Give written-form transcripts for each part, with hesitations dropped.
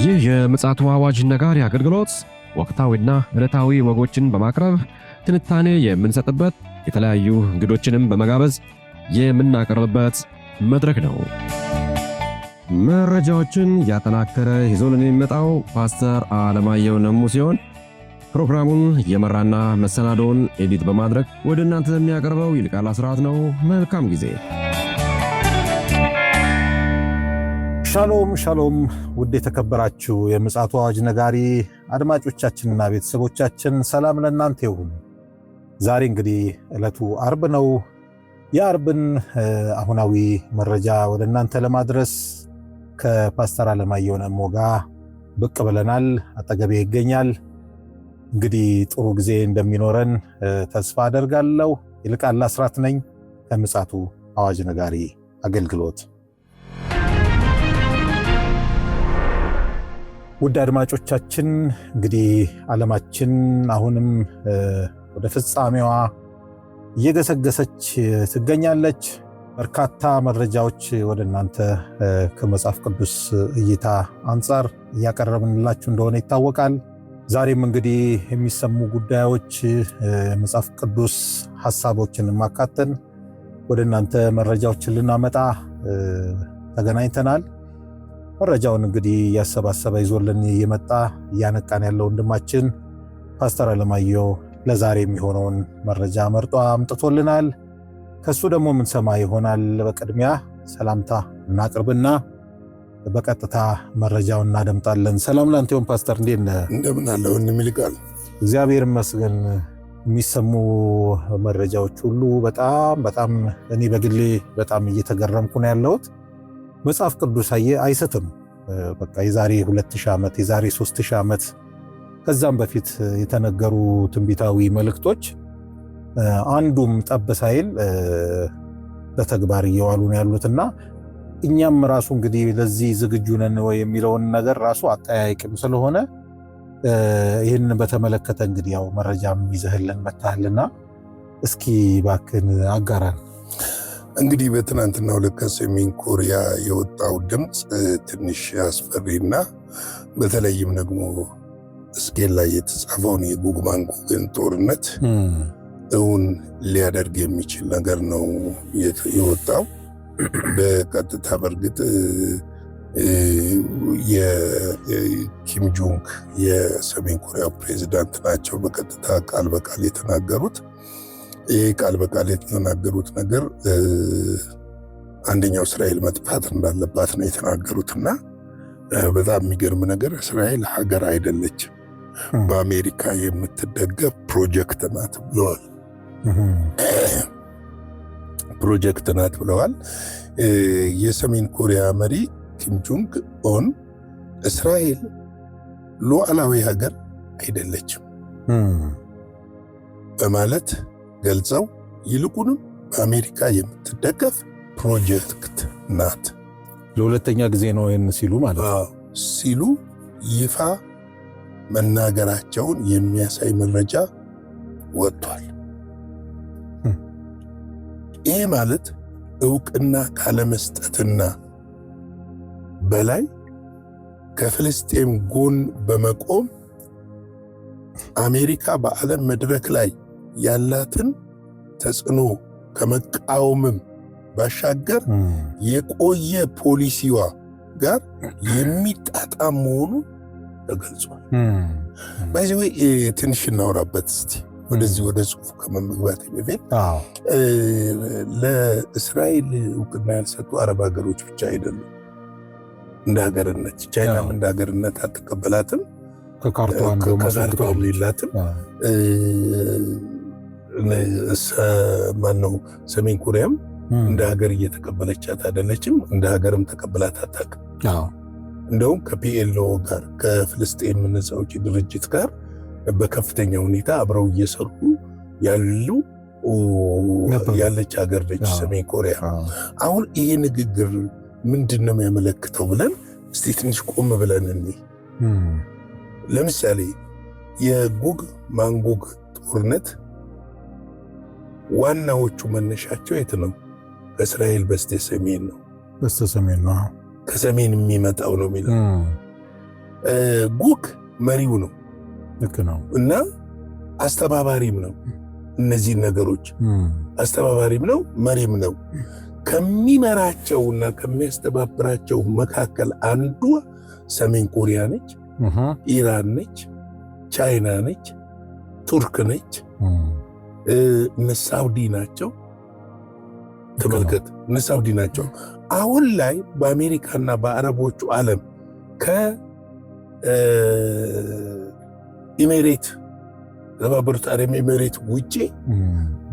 ይህ የምፅዓቱ አዋጅ ነጋሪ አገልግሎት ወቅታዊና ዕለታዊ ወጎችን በማቅረብ ትንታኔ የምንሰጥበት የተለያዩ እንግዶችንም በመጋበዝ የምናቀርብበት መድረክ ነው። መረጃዎችን ያጠናከረ ይዞልን የሚመጣው ፓስተር አለማየሁ ነሙ ሲሆን ፕሮግራሙን የመራና መሰናዶውን ኤዲት በማድረግ ወደ እናንተ የሚያቀርበው ይልቃል አስራት ነው። መልካም ጊዜ። ሻሎም ሻሎም፣ ውድ የተከበራችሁ የምፅዓቱ አዋጅ ነጋሪ አድማጮቻችንና ቤተሰቦቻችን ሰላም ለእናንተ ይሁን። ዛሬ እንግዲህ ዕለቱ አርብ ነው። የአርብን አሁናዊ መረጃ ወደ እናንተ ለማድረስ ከፓስተር አለማየሁ ነሙ ጋር ብቅ ብለናል። አጠገቤ ይገኛል። እንግዲህ ጥሩ ጊዜ እንደሚኖረን ተስፋ አደርጋለሁ። ይልቃል አስራት ነኝ ከምፅዓቱ አዋጅ ነጋሪ አገልግሎት። ውድ አድማጮቻችን እንግዲህ ዓለማችን አሁንም ወደ ፍጻሜዋ እየገሰገሰች ትገኛለች። በርካታ መረጃዎች ወደ እናንተ ከመጽሐፍ ቅዱስ እይታ አንጻር እያቀረብንላችሁ እንደሆነ ይታወቃል። ዛሬም እንግዲህ የሚሰሙ ጉዳዮች መጽሐፍ ቅዱስ ሐሳቦችን ማካተን ወደ እናንተ መረጃዎችን ልናመጣ ተገናኝተናል። መረጃውን እንግዲህ ያሰባሰበ ይዞልን የመጣ እያነቃን ያለው ወንድማችን ፓስተር አለማየሁ ለዛሬ የሚሆነውን መረጃ መርጦ አምጥቶልናል። ከሱ ደግሞ ምን ሰማ ይሆናል። በቅድሚያ ሰላምታ እናቅርብና በቀጥታ መረጃውን እናደምጣለን። ሰላም ላንተ ይሁን ፓስተር፣ እንዴት ነህ? እንደምን አለ ወንድም ይልቃል? እግዚአብሔር ይመስገን። የሚሰሙ መረጃዎች ሁሉ በጣም እኔ በግሌ በጣም እየተገረምኩ ነው ያለሁት። መጽሐፍ ቅዱስ አይስትም። በቃ የዛሬ 2000 ዓመት የዛሬ 3000 ዓመት ከዛም በፊት የተነገሩ ትንቢታዊ መልእክቶች አንዱም ጠብ ሳይል በተግባር እየዋሉ ነው ያሉትና እኛም ራሱ እንግዲህ ለዚህ ዝግጁ ነን ወይ የሚለውን ነገር ራሱ አጠያይቅም ስለሆነ ይህንን በተመለከተ እንግዲህ ያው መረጃም ይዘህልን መታልና እስኪ ባክን አጋራን። እንግዲህ በትናንትናው ዕለት ከሰሜን ኮሪያ የወጣው ድምፅ ትንሽ አስፈሪና በተለይም ደግሞ ስኬል ላይ የተጻፈውን የጎግ ማጎግን ጦርነት እውን ሊያደርግ የሚችል ነገር ነው የወጣው። በቀጥታ በእርግጥ የኪም ጆንግ የሰሜን ኮሪያ ፕሬዚዳንት ናቸው በቀጥታ ቃል በቃል የተናገሩት። ይህ ቃል በቃል የተናገሩት ነገር አንደኛው እስራኤል መጥፋት እንዳለባት ነው የተናገሩትና በጣም የሚገርም ነገር እስራኤል ሀገር አይደለችም፣ በአሜሪካ የምትደገፍ ፕሮጀክት ናት ብለዋል። ፕሮጀክት ናት ብለዋል። የሰሜን ኮሪያ መሪ ኪም ጆንግ ኦን እስራኤል ሉዓላዊ ሀገር አይደለችም በማለት ገልጸው ይልቁንም በአሜሪካ የምትደገፍ ፕሮጀክት ናት። ለሁለተኛ ጊዜ ነው ይህን ሲሉ ማለት ነው ሲሉ ይፋ መናገራቸውን የሚያሳይ መረጃ ወጥቷል። ይህ ማለት እውቅና ካለመስጠትና በላይ ከፍልስጤም ጎን በመቆም አሜሪካ በዓለም መድረክ ላይ ያላትን ተጽዕኖ ከመቃወምም ባሻገር የቆየ ፖሊሲዋ ጋር የሚጣጣም መሆኑ ተገልጿል። በዚህ ወይ ትንሽ እናወራበት እስቲ ወደዚህ ወደ ጽሑፉ ከመግባት በፊት ለእስራኤል እውቅና ያልሰጡ አረብ ሀገሮች ብቻ አይደሉም። እንደ ሀገርነት ቻይናም እንደ ሀገርነት አትቀበላትም፣ ከካርታዋም ሌላትም። ማነው ሰሜን ኮሪያም እንደ ሀገር እየተቀበለቻት አይደለችም፣ እንደ ሀገርም ተቀበላት አታውቅም። እንደውም ከፒኤልኦ ጋር ከፍልስጤም ነፃ አውጪ ድርጅት ጋር በከፍተኛ ሁኔታ አብረው እየሰሩ ያለች ሀገር ነች ሰሜን ኮሪያ። አሁን ይሄ ንግግር ምንድን ነው የሚያመለክተው ብለን እስቲ ትንሽ ቆም ብለን እንይ። ለምሳሌ የጎግ ማጎግ ጦርነት ዋናዎቹ መነሻቸው የት ነው? ከእስራኤል በስተሰሜን ነው። በስተሰሜን ነው። ከሰሜን የሚመጣው ነው የሚለው ጉግ መሪው ነው ልክ ነው እና አስተባባሪም ነው። እነዚህ ነገሮች አስተባባሪም ነው መሪም ነው። ከሚመራቸውና ከሚያስተባብራቸው መካከል አንዱ ሰሜን ኮሪያ ነች፣ ኢራን ነች፣ ቻይና ነች፣ ቱርክ ነች፣ እነ ሳውዲ ናቸው። ተመልከት፣ እነ ሳውዲ ናቸው። አሁን ላይ በአሜሪካና በአረቦቹ ዓለም ከኢሜሬት የተባበሩት አረብ ኤሜሬት ውጪ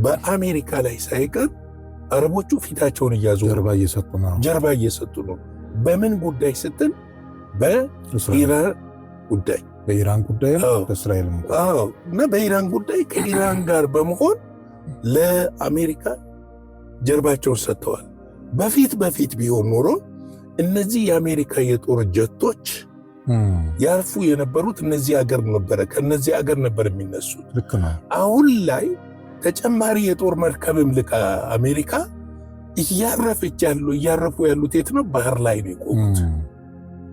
በአሜሪካ ላይ ሳይቀር አረቦቹ ፊታቸውን እያዞሩ ጀርባ እየሰጡ ነው። በምን ጉዳይ ስትል በኢራን ጉዳይ በእስራኤል እና በኢራን ጉዳይ ከኢራን ጋር በመሆን ለአሜሪካ ጀርባቸውን ሰጥተዋል። በፊት ቢሆን ኖሮ እነዚህ የአሜሪካ የጦር ጀቶች ያርፉ የነበሩት እነዚህ ሀገር ነበረ፣ ከነዚህ ሀገር ነበር የሚነሱት። አሁን ላይ ተጨማሪ የጦር መርከብም ልካ አሜሪካ እያረፉ ያሉት የት ነው? ባህር ላይ ነው የቆሙት።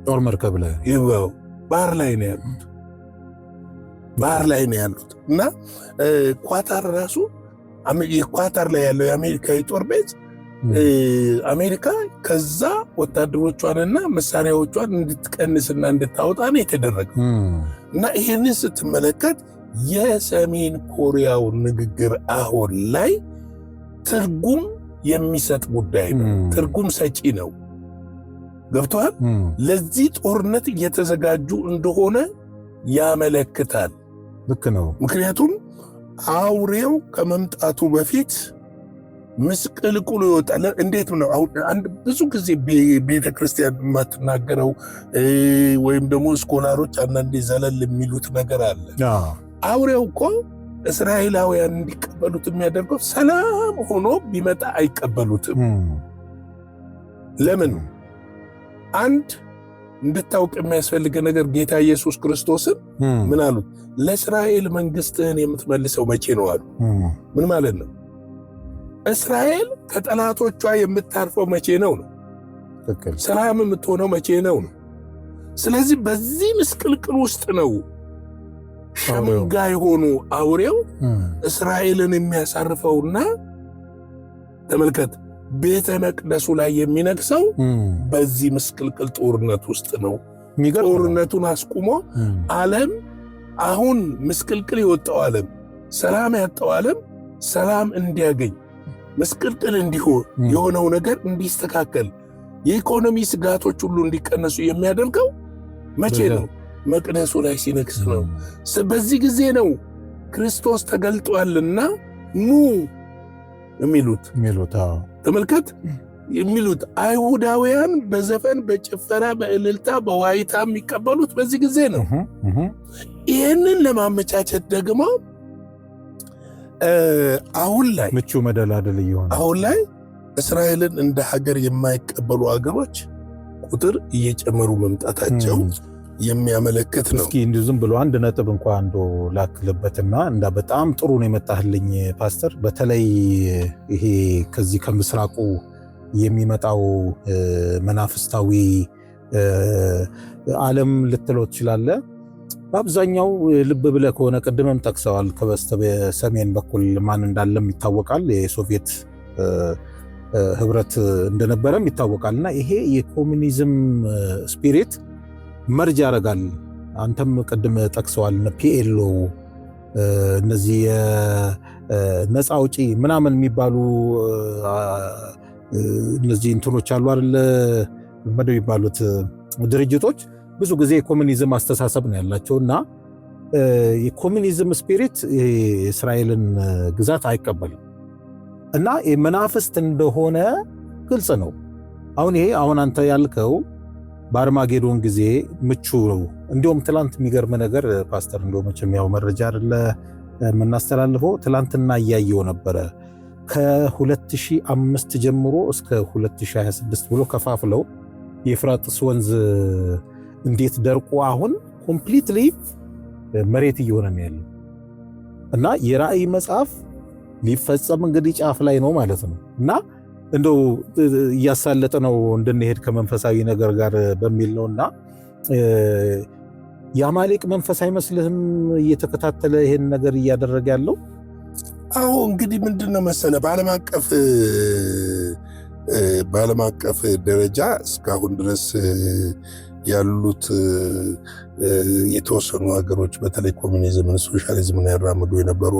ጦር መርከብ ላይ ባህር ላይ ነው ያሉት እና ኳታር ራሱ ኳታር ላይ ያለው የአሜሪካ የጦር ቤዝ አሜሪካ ከዛ ወታደሮቿንና መሳሪያዎቿን እንድትቀንስና እንድታወጣ ነው የተደረገው። እና ይህንን ስትመለከት የሰሜን ኮሪያው ንግግር አሁን ላይ ትርጉም የሚሰጥ ጉዳይ ነው። ትርጉም ሰጪ ነው። ገብቶሃል? ለዚህ ጦርነት እየተዘጋጁ እንደሆነ ያመለክታል። ልክ ነው። ምክንያቱም አውሬው ከመምጣቱ በፊት ምስቅልቅሉ ይወጣል። እንዴት ነው? አንድ ብዙ ጊዜ ቤተክርስቲያን የማትናገረው ወይም ደግሞ ስኮላሮች አንዳንዴ ዘለል የሚሉት ነገር አለ። አውሬው እኮ እስራኤላውያን እንዲቀበሉት የሚያደርገው ሰላም ሆኖ ቢመጣ አይቀበሉትም። ለምን? አንድ እንድታውቅ የሚያስፈልገ ነገር ጌታ ኢየሱስ ክርስቶስን ምን አሉት? ለእስራኤል መንግስትህን የምትመልሰው መቼ ነው አሉ። ምን ማለት ነው? እስራኤል ከጠላቶቿ የምታርፈው መቼ ነው? ሰላም የምትሆነው መቼ ነው? ስለዚህ በዚህ ምስቅልቅል ውስጥ ነው ሸምጋይ ሆኖ አውሬው እስራኤልን የሚያሳርፈውና ተመልከት፣ ቤተ መቅደሱ ላይ የሚነግሰው በዚህ ምስቅልቅል ጦርነት ውስጥ ነው። ጦርነቱን አስቁሞ ዓለም አሁን ምስቅልቅል የወጣው ዓለም፣ ሰላም ያጣው ዓለም ሰላም እንዲያገኝ፣ ምስቅልቅል እንዲሆን የሆነው ነገር እንዲስተካከል፣ የኢኮኖሚ ስጋቶች ሁሉ እንዲቀነሱ የሚያደርገው መቼ ነው? መቅደሱ ላይ ሲነግስ ነው። በዚህ ጊዜ ነው ክርስቶስ ተገልጧልና ኑ የሚሉት። ተመልከት የሚሉት አይሁዳውያን በዘፈን በጭፈራ በእልልታ በዋይታ የሚቀበሉት በዚህ ጊዜ ነው። ይህንን ለማመቻቸት ደግሞ አሁን ላይ ምቹ መደላደል እየሆነ አሁን ላይ እስራኤልን እንደ ሀገር የማይቀበሉ ሀገሮች ቁጥር እየጨመሩ መምጣታቸው የሚያመለክት ነው። እስኪ እንዲሁ ዝም ብሎ አንድ ነጥብ እንኳን አንዱ ላክልበትና እንዳ በጣም ጥሩ ነው የመጣህልኝ ፓስተር። በተለይ ይሄ ከዚህ ከምስራቁ የሚመጣው መናፍስታዊ ዓለም ልትለው ትችላለህ። በአብዛኛው ልብ ብለህ ከሆነ ቅድምም ጠቅሰዋል፣ ከበስተ ሰሜን በኩል ማን እንዳለም ይታወቃል። የሶቪየት ህብረት እንደነበረም ይታወቃልና ይሄ የኮሙኒዝም ስፒሪት መርጅ ያደርጋል። አንተም ቅድም ጠቅሰዋል ፒኤልኦ፣ እነዚህ ነፃ አውጪ ምናምን የሚባሉ እነዚህ እንትኖች አሉ አይደል የሚባሉት ድርጅቶች ብዙ ጊዜ የኮሙኒዝም አስተሳሰብ ነው ያላቸው እና የኮሙኒዝም ስፒሪት የእስራኤልን ግዛት አይቀበልም እና መናፍስት እንደሆነ ግልጽ ነው። አሁን ይሄ አሁን አንተ ያልከው በአርማጌዶን ጊዜ ምቹ ነው። እንዲሁም ትላንት የሚገርም ነገር ፓስተር፣ እንዲሁም ያው መረጃ አይደለ የምናስተላልፈው፣ ትላንትና እያየው ነበረ ከ2005 ጀምሮ እስከ 2026 ብሎ ከፋፍለው የኤፍራጥስ ወንዝ እንዴት ደርቆ አሁን ኮምፕሊትሊ መሬት እየሆነ ነው ያለው እና የራእይ መጽሐፍ ሊፈጸም እንግዲህ ጫፍ ላይ ነው ማለት ነው እና እንደው እያሳለጠ ነው እንድንሄድ ከመንፈሳዊ ነገር ጋር በሚል ነውና የአማሌቅ መንፈስ አይመስልህም እየተከታተለ ይሄን ነገር እያደረገ ያለው? አዎ እንግዲህ ምንድነው መሰለ በዓለም አቀፍ ደረጃ እስካሁን ድረስ ያሉት የተወሰኑ ሀገሮች በተለይ ኮሚኒዝምን፣ ሶሻሊዝምን ያራምዱ የነበሩ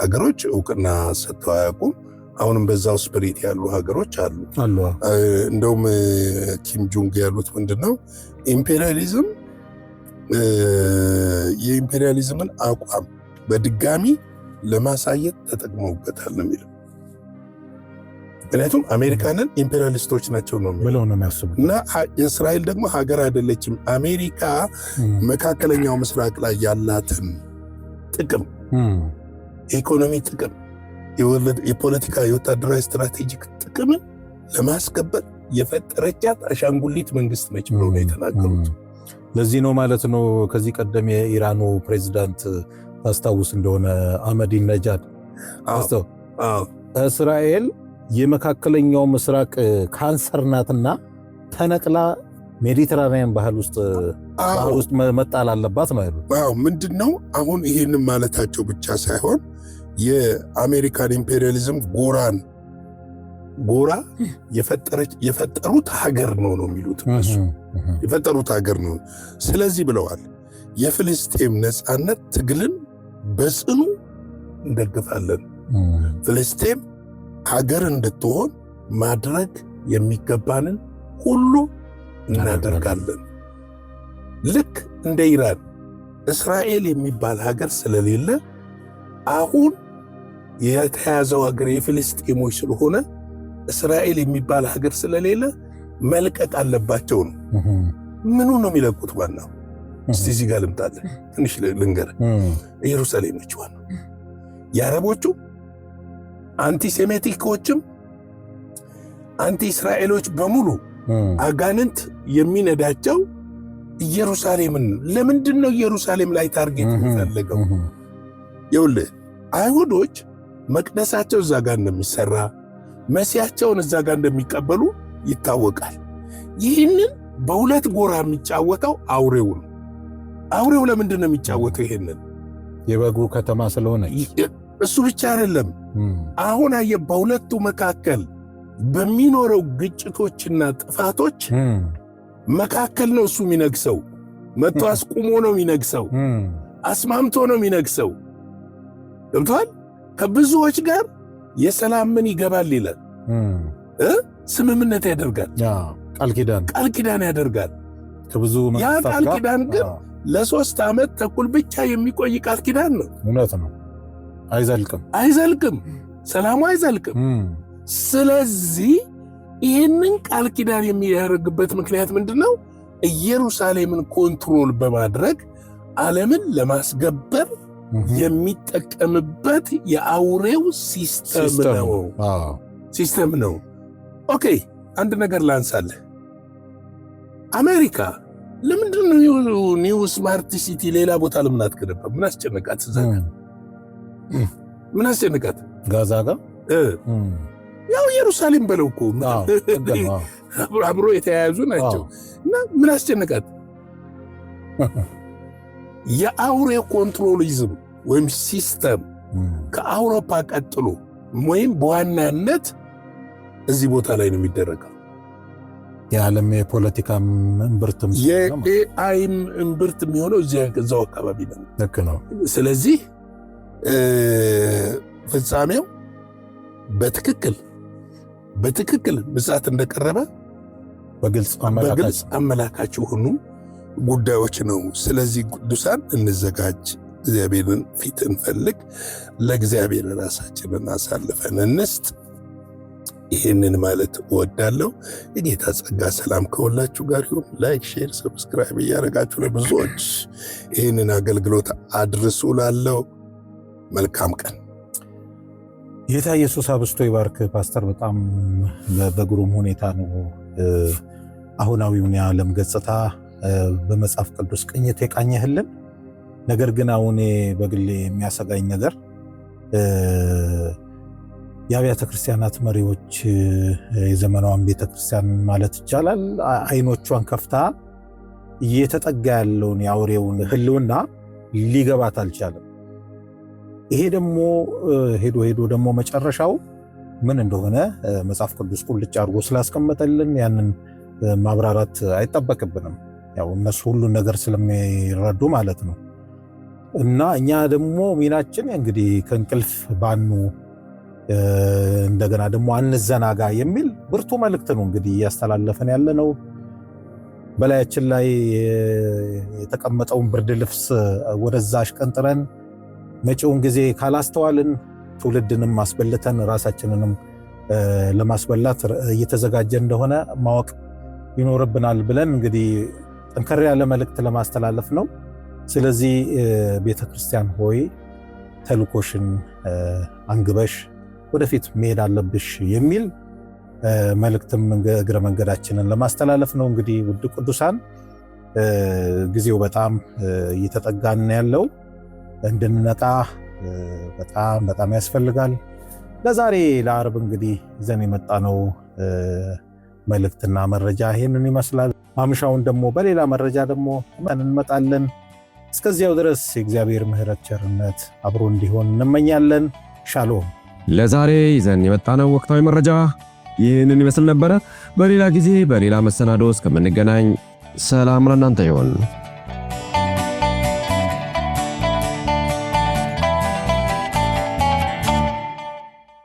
ሀገሮች እውቅና ሰጥተው አያውቁም። አሁንም በዛው ስፕሪት ያሉ ሀገሮች አሉ። እንደውም ኪም ጆንግ ያሉት ምንድነው ኢምፔሪያሊዝም የኢምፔሪያሊዝምን አቋም በድጋሚ ለማሳየት ተጠቅመውበታል ነው የሚለው። ምክንያቱም አሜሪካንን ኢምፔሪያሊስቶች ናቸው ነው የሚያስቡት እና እስራኤል ደግሞ ሀገር አይደለችም። አሜሪካ መካከለኛው ምስራቅ ላይ ያላትን ጥቅም፣ የኢኮኖሚ ጥቅም፣ የፖለቲካ የወታደራዊ ስትራቴጂክ ጥቅምን ለማስከበር የፈጠረቻት አሻንጉሊት መንግስት ነች ብለው ነው የተናገሩት። ለዚህ ነው ማለት ነው ከዚህ ቀደም የኢራኑ ፕሬዚዳንት ታስታውስ እንደሆነ አህመዲን ነጃድ እስራኤል የመካከለኛው ምስራቅ ካንሰር ናትና ተነቅላ ሜዲተራኒያን ባህል ውስጥ መጣል አለባት ነው ያሉት። ምንድነው አሁን ይህንን ማለታቸው ብቻ ሳይሆን የአሜሪካን ኢምፔሪያሊዝም ጎራ የፈጠሩት ሀገር ነው የሚሉት እነሱ የፈጠሩት ሀገር ነው። ስለዚህ ብለዋል የፍልስጤም ነፃነት ትግልን በጽኑ እንደግፋለን። ፍልስጤም ሀገር እንድትሆን ማድረግ የሚገባንን ሁሉ እናደርጋለን። ልክ እንደ ኢራን እስራኤል የሚባል ሀገር ስለሌለ አሁን የተያዘው ሀገር የፍልስጤሞች ስለሆነ እስራኤል የሚባል ሀገር ስለሌለ መልቀቅ አለባቸው ነው። ምኑ ነው የሚለቁት? ዋናው እስቲ እዚህ ጋር ልምጣለን ትንሽ ልንገር። ኢየሩሳሌም ነች ዋናው። የአረቦቹ አንቲሴሜቲኮችም አንቲ እስራኤሎች በሙሉ አጋንንት የሚነዳቸው ኢየሩሳሌምን። ለምንድን ነው ኢየሩሳሌም ላይ ታርጌት የሚፈልገው? ይኸውልህ አይሁዶች መቅደሳቸው እዛ ጋር እንደሚሰራ መሲያቸውን እዛ ጋር እንደሚቀበሉ ይታወቃል። ይህንን በሁለት ጎራ የሚጫወተው አውሬው ነው። አውሬው ለምንድን ነው የሚጫወተው? ይሄንን የበጉ ከተማ ስለሆነ እሱ ብቻ አይደለም። አሁን አየህ በሁለቱ መካከል በሚኖረው ግጭቶችና ጥፋቶች መካከል ነው እሱ የሚነግሰው። መጥቶ አስቁሞ ነው የሚነግሰው። አስማምቶ ነው የሚነግሰው። ገብቶሃል? ከብዙዎች ጋር የሰላም ምን ይገባል ይላል ስምምነት ያደርጋል። ቃል ኪዳን ያደርጋል። ያ ቃል ኪዳን ግን ለ3 ዓመት ተኩል ብቻ የሚቆይ ቃል ኪዳን ነው። እውነት ነው። አይዘልቅም። ሰላሙ አይዘልቅም። ስለዚህ ይህንን ቃል ኪዳን የሚያደርግበት ምክንያት ምንድነው? ኢየሩሳሌምን ኮንትሮል በማድረግ ዓለምን ለማስገበር የሚጠቀምበት የአውሬው ሲስተም ነው። ኦኬ አንድ ነገር ላንሳለህ። አሜሪካ ለምንድነው ኒው ስማርት ሲቲ ሌላ ቦታ ለምን አትገነባም? ምን አስጨነቃት? ምን አስጨነቃት? ጋዛ ጋር ያው ኢየሩሳሌም በለው እኮ አብሮ የተያያዙ ናቸው። እና ምን አስጨነቃት? የአውሬ ኮንትሮሊዝም ወይም ሲስተም ከአውሮፓ ቀጥሎ ወይም በዋናነት እዚህ ቦታ ላይ ነው የሚደረገው። የዓለም የፖለቲካ እምብርትም የኤአይም እምብርት የሚሆነው እዛው አካባቢ ነው። ልክ ነው። ስለዚህ ፍጻሜው በትክክል ምጽአት እንደቀረበ በግልጽ አመላካች የሆኑ ጉዳዮች ነው። ስለዚህ ቅዱሳን እንዘጋጅ፣ እግዚአብሔርን ፊት እንፈልግ፣ ለእግዚአብሔር ራሳችንን አሳልፈን እንስጥ። ይህንን ማለት እወዳለሁ። የጌታ ጸጋ ሰላም ከሁላችሁ ጋር ይሁን። ላይክ፣ ሼር፣ ሰብስክራይብ እያደረጋችሁ ለብዙዎች ይህንን አገልግሎት አድርሱ። ላለው መልካም ቀን። ጌታ ኢየሱስ አብስቶ ይባርክ። ፓስተር በጣም በግሩም ሁኔታ ነው አሁናዊውን የዓለም ገጽታ በመጽሐፍ ቅዱስ ቅኝት የቃኘህልን። ነገር ግን አሁን በግሌ የሚያሰጋኝ ነገር የአብያተ ክርስቲያናት መሪዎች የዘመናዋን ቤተክርስቲያን ማለት ይቻላል አይኖቿን ከፍታ እየተጠጋ ያለውን የአውሬውን ህልውና ሊገባት አልቻለም። ይሄ ደግሞ ሄዶ ደግሞ መጨረሻው ምን እንደሆነ መጽሐፍ ቅዱስ ቁልጭ አድርጎ ስላስቀመጠልን ያንን ማብራራት አይጠበቅብንም። ያው እነሱ ሁሉን ነገር ስለሚረዱ ማለት ነው። እና እኛ ደግሞ ሚናችን እንግዲህ ከእንቅልፍ ባኑ እንደገና ደግሞ አንዘናጋ የሚል ብርቱ መልእክት ነው እንግዲህ እያስተላለፈን ያለ ነው። በላያችን ላይ የተቀመጠውን ብርድ ልብስ ወደዛ አሽቀንጥረን መጪውን ጊዜ ካላስተዋልን ትውልድንም አስበልተን ራሳችንንም ለማስበላት እየተዘጋጀ እንደሆነ ማወቅ ይኖርብናል ብለን እንግዲህ ጠንከር ያለ መልእክት ለማስተላለፍ ነው። ስለዚህ ቤተክርስቲያን ሆይ ተልኮሽን አንግበሽ ወደፊት መሄድ አለብሽ የሚል መልእክትም እግረ መንገዳችንን ለማስተላለፍ ነው። እንግዲህ ውድ ቅዱሳን ጊዜው በጣም እየተጠጋን ያለው እንድንነቃ በጣም ያስፈልጋል። ለዛሬ ለአርብ እንግዲህ ይዘን የመጣነው መልእክትና መረጃ ይሄንን ይመስላል። ማምሻውን ደግሞ በሌላ መረጃ ደግሞ እንመጣለን። እስከዚያው ድረስ የእግዚአብሔር ምሕረት ቸርነት አብሮ እንዲሆን እንመኛለን። ሻሎም። ለዛሬ ይዘን የመጣነው ወቅታዊ መረጃ ይህንን ይመስል ነበረ። በሌላ ጊዜ በሌላ መሰናዶ እስከምንገናኝ ሰላም ለእናንተ ይሁን።